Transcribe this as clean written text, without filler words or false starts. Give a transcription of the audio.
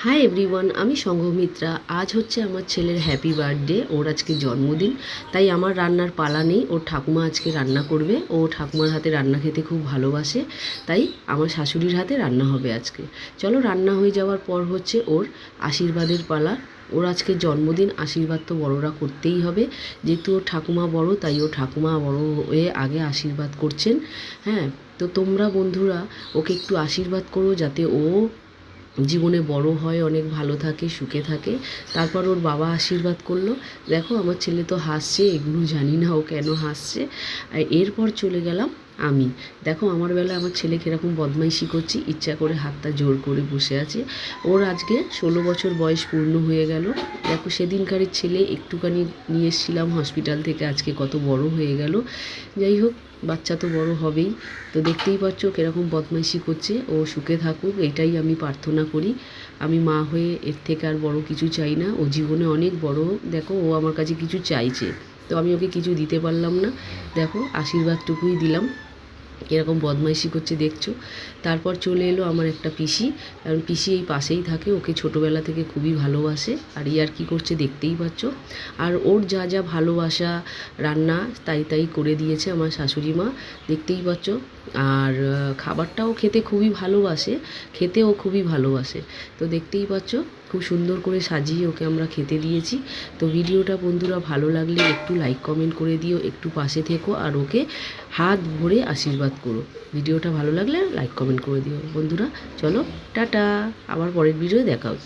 Hi everyone, আমি সংঘমিত্রা। আজ হচ্ছে আমার ছেলের হ্যাপি বার্থডে। ওর আজকে জন্মদিন, তাই আমার রান্নার পালা নেই। ওর ঠাকুমা আজকে রান্না করবে। ও ঠাকুমার হাতে রান্না খেতে খুব ভালোবাসে, তাই আমার শাশুড়ির হাতে রান্না হবে আজকে। চলো, রান্না হয়ে যাওয়ার পর হচ্ছে ওর আশীর্বাদের পালা। ওর আজকে জন্মদিন, আশীর্বাদ তো বড়রা করতেই হবে। যেহেতু ওর ঠাকুমা বড়, তাই ও ঠাকুমা বড় হয়ে আগে আশীর্বাদ করছেন। হ্যাঁ, তো তোমরা বন্ধুরা ওকে একটু আশীর্বাদ করো, যাতে ও জীবনে বড় হয়, অনেক ভালো থাকে, সুখে থাকে। তারপর ওর বাবা আশীর্বাদ করলো। দেখো আমার ছেলে তো হাসছে, এগুলো জানি না ও কেন হাসছে। আর এরপর চলে গেলাম আমি। দেখো আমার বেলা আমার ছেলে কীরকম বদমাইশি করছি, ইচ্ছা করে হাতটা জোর করে বসে আছে। ওর আজকে 16 বছর বয়স পূর্ণ হয়ে গেল। দেখো সেদিনকারের ছেলে একটুখানি নিয়ে এসেছিলাম হসপিটাল থেকে, আজকে কত বড় হয়ে গেল। যাই হোক, বাচ্চা তো বড় হবেই। তো দেখতেই পাচ্ছ কীরকম বদমাইশি করছে। ও সুখে থাকুক, এটাই আমি প্রার্থনা করি। আমি মা হয়ে এর থেকে আর বড় কিছু চাই না। ও জীবনে অনেক বড় হোক। দেখো ও আমার কাছে কিছু চাইছে, তো আমি ওকে কিছু দিতে পারলাম না। দেখো আশীর্বাদটুকুই দিলাম। এরকম বদমাইশি করছে দেখছো। তারপর চলে এলো আমার একটা পিসি। কারণ পিসি এই পাশেই থাকে, ওকে ছোটোবেলা থেকে খুবই ভালোবাসে। আর ইয়ার কি করছে দেখতেই পাচ্ছ। আর ওর যা যা ভালোবাসা রান্না তাই তাই করে দিয়েছে আমার শাশুড়ি মা, দেখতেই পাচ্ছ। আর খাবারটাও খেতে খুবই ভালোবাসে, খেতেও খুবই ভালোবাসে। তো দেখতেই পাচ্ছ খুব সুন্দর করে সাজিয়ে ওকে আমরা খেতে দিয়েছি। তো ভিডিওটা বন্ধুরা ভালো লাগলে একটু লাইক কমেন্ট করে দিও, একটু পাশে থেকো আর ওকে হাত ভরে আশীর্বাদ করো। ভিডিওটা ভালো লাগলে লাইক কমেন্ট করে দিও বন্ধুরা। চলো টাটা, আবার পরের ভিডিও দেখা হচ্ছে।